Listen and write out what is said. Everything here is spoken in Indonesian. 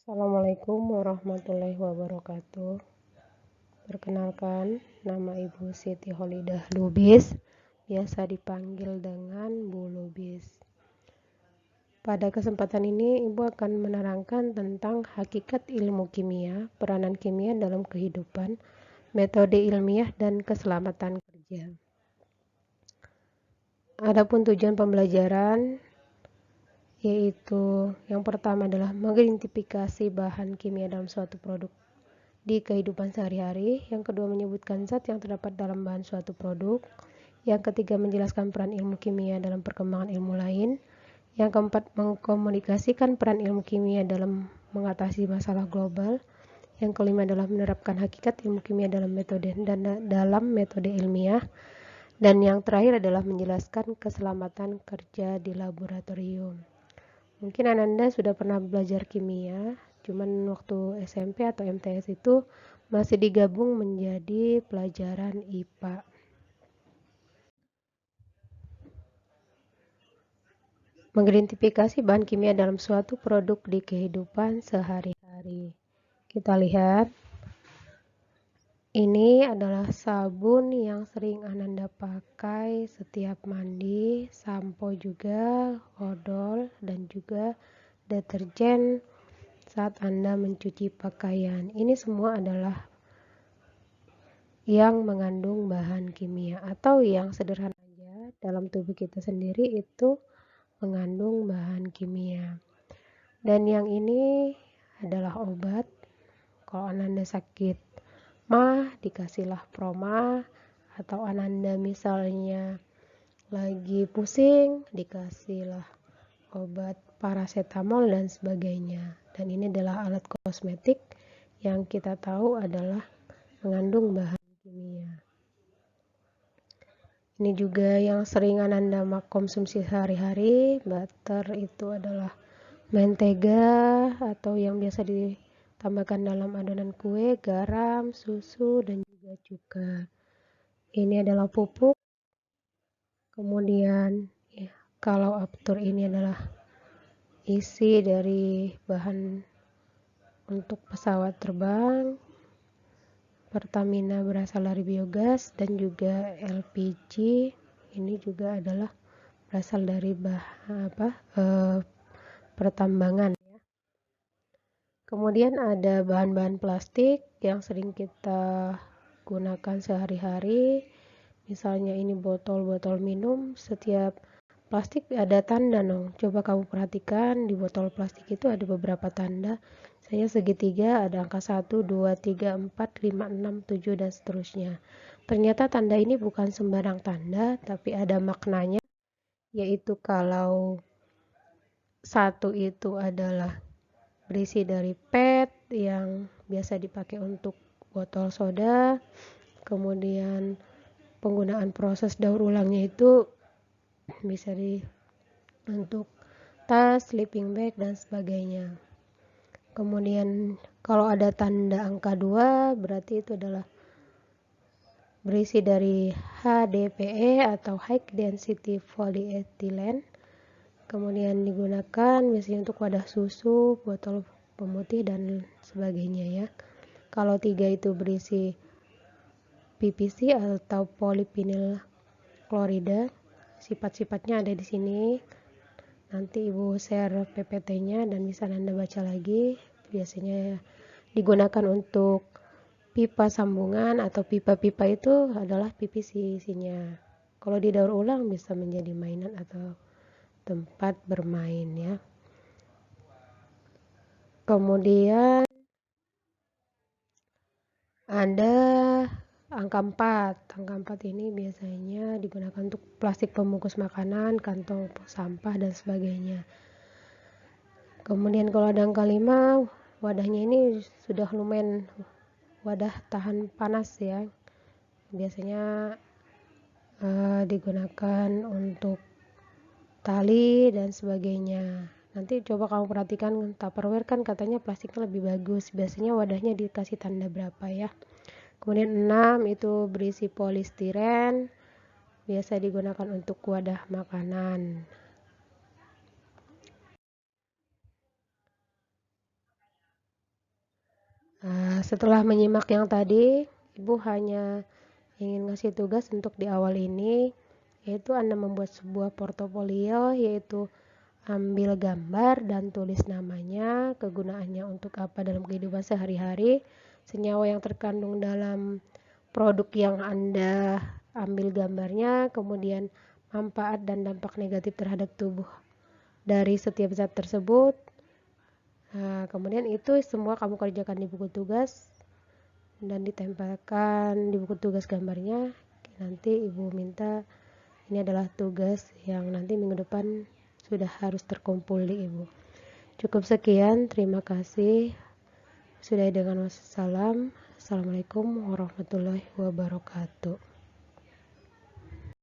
Assalamualaikum warahmatullahi wabarakatuh. Perkenalkan, nama Ibu Siti Holidah Lubis, biasa dipanggil dengan Bu Lubis. Pada kesempatan ini, Ibu akan menerangkan tentang hakikat ilmu kimia, peranan kimia dalam kehidupan, metode ilmiah, dan keselamatan kerja. Adapun tujuan pembelajaran yaitu yang pertama adalah mengidentifikasi bahan kimia dalam suatu produk di kehidupan sehari-hari, yang kedua menyebutkan zat yang terdapat dalam bahan suatu produk, yang ketiga menjelaskan peran ilmu kimia dalam perkembangan ilmu lain, yang keempat mengkomunikasikan peran ilmu kimia dalam mengatasi masalah global, yang kelima adalah menerapkan hakikat ilmu kimia dalam metode ilmiah, dan yang terakhir adalah menjelaskan keselamatan kerja di laboratorium. Mungkin Ananda sudah pernah belajar kimia, cuman waktu SMP atau MTS itu masih digabung menjadi pelajaran IPA. Mengidentifikasi bahan kimia dalam suatu produk di kehidupan sehari-hari. Kita lihat, ini adalah sabun yang sering Ananda pakai setiap mandi, sampo juga, odol, dan juga deterjen saat Anda mencuci pakaian. Ini semua adalah yang mengandung bahan kimia, atau yang sederhana saja dalam tubuh kita sendiri itu mengandung bahan kimia. Dan yang ini adalah obat. Kalau Ananda sakit mah, dikasihlah Proma, atau Ananda misalnya lagi pusing, dikasihlah obat paracetamol dan sebagainya. Dan ini adalah alat kosmetik yang kita tahu adalah mengandung bahan kimia. Ini juga yang sering Ananda konsumsi sehari-hari. Butter itu adalah mentega atau yang biasa ditambahkan dalam adonan kue, garam, susu, dan juga cuka. Ini adalah pupuk. Kemudian kalau aftur ini adalah isi dari bahan untuk pesawat terbang. Pertamina berasal dari biogas, dan juga LPG ini juga adalah berasal dari pertambangan. Kemudian ada bahan-bahan plastik yang sering kita gunakan sehari-hari. Misalnya ini botol-botol minum, setiap plastik ada tanda dong. Coba kamu perhatikan di botol plastik itu ada beberapa tanda. Misalnya segitiga ada angka 1, 2, 3, 4, 5, 6, 7 dan seterusnya. Ternyata tanda ini bukan sembarang tanda, tapi ada maknanya, yaitu kalau satu itu adalah berisi dari PET yang biasa dipakai untuk botol soda, kemudian penggunaan proses daur ulangnya itu bisa untuk tas, sleeping bag, dan sebagainya. Kemudian kalau ada tanda angka 2 berarti itu adalah berisi dari HDPE atau High Density Polyethylene. Kemudian digunakan biasanya untuk wadah susu, botol pemutih, dan sebagainya ya. Kalau 3 itu berisi PVC atau polyvinyl klorida. Sifat-sifatnya ada di sini. Nanti Ibu share PPT-nya dan bisa Anda baca lagi. Biasanya digunakan untuk pipa sambungan atau pipa-pipa itu adalah PVC isinya. Kalau didaur ulang bisa menjadi mainan atau tempat bermain ya. Kemudian ada angka 4. Angka 4 ini biasanya digunakan untuk plastik pembungkus makanan, kantong sampah, dan sebagainya. Kemudian kalau ada angka 5, wadahnya ini sudah lumayan wadah tahan panas ya. Biasanya digunakan untuk tali dan sebagainya. Nanti coba kamu perhatikan Tupperware kan katanya plastiknya lebih bagus. Biasanya wadahnya dikasih tanda berapa ya. Kemudian 6 itu berisi polistiren, biasa digunakan untuk wadah makanan. setelah menyimak yang tadi, Ibu hanya ingin ngasih tugas untuk di awal ini, yaitu Anda membuat sebuah portofolio, yaitu ambil gambar dan tulis namanya, kegunaannya untuk apa dalam kehidupan sehari-hari, senyawa yang terkandung dalam produk yang Anda ambil gambarnya, kemudian manfaat dan dampak negatif terhadap tubuh dari setiap zat tersebut. Nah, kemudian itu semua kamu kerjakan di buku tugas dan ditempelkan di buku tugas gambarnya. Nanti Ibu minta ini adalah tugas yang nanti minggu depan sudah harus terkumpul di Ibu. Cukup sekian, terima kasih. Sudah dengan wassalam. Assalamualaikum warahmatullahi wabarakatuh.